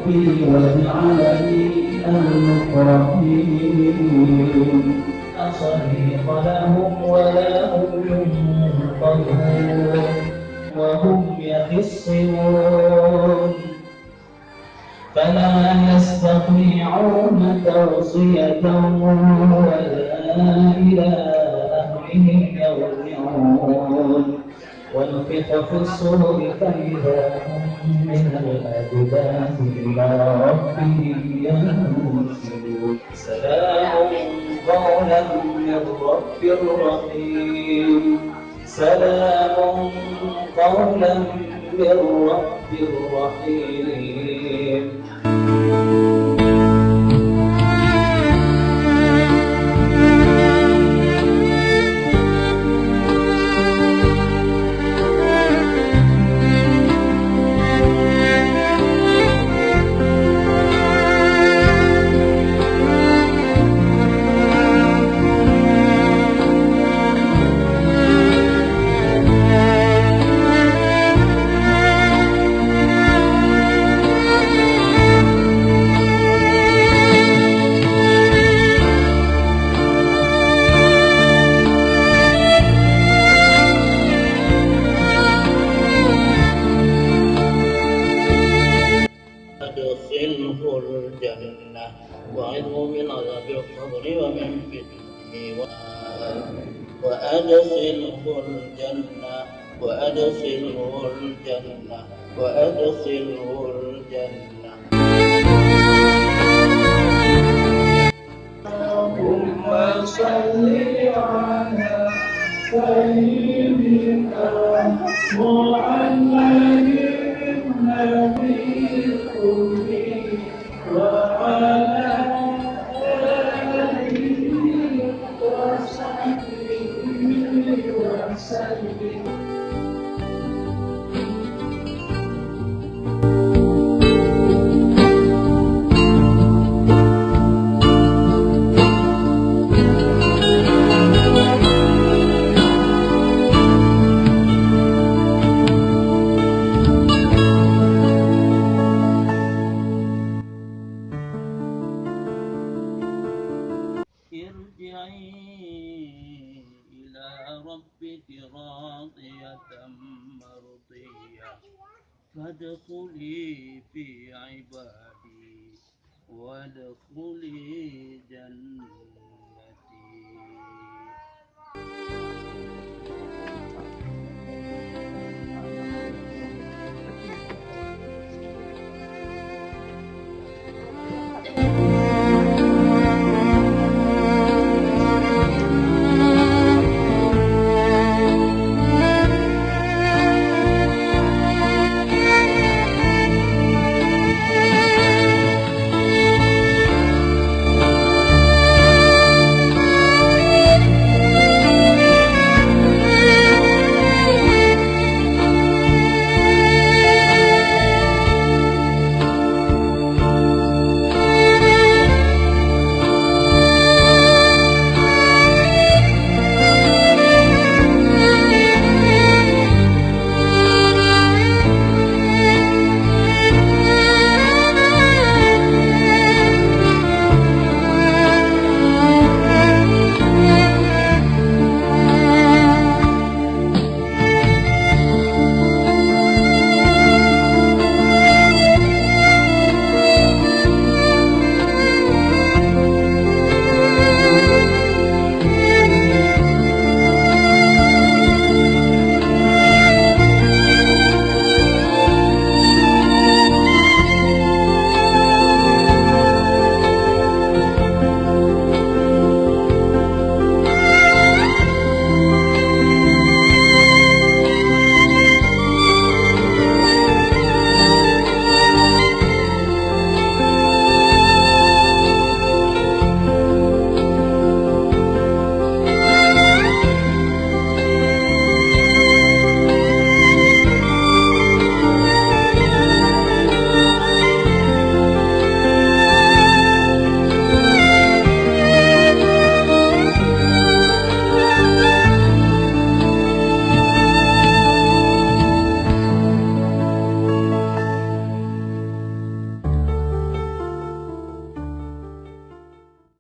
ربي واجعلني المكرمين لا صديق لهم ولا هم ينقذون وهم يخصمون فلا يستطيعون توصية ولا إلى أهلهم يرجعون ونفخ في الصور فإذا هم من الأجداث إلى ربهم ينسلون سلام قولا من رب رحيم سلام قولا من رب رحيم أدخله الجنة وعظه من عذاب القبر ومن فتنه وأدخله الجنة وأدخله الجنة وأدخله الجنة اللهم صل على سيدنا محمد النبي الأمي وعلى آله وصحبه وسلم ارجعي إلى ربك راضية مرضية فادخلي في عبادي وادخلي جنتي.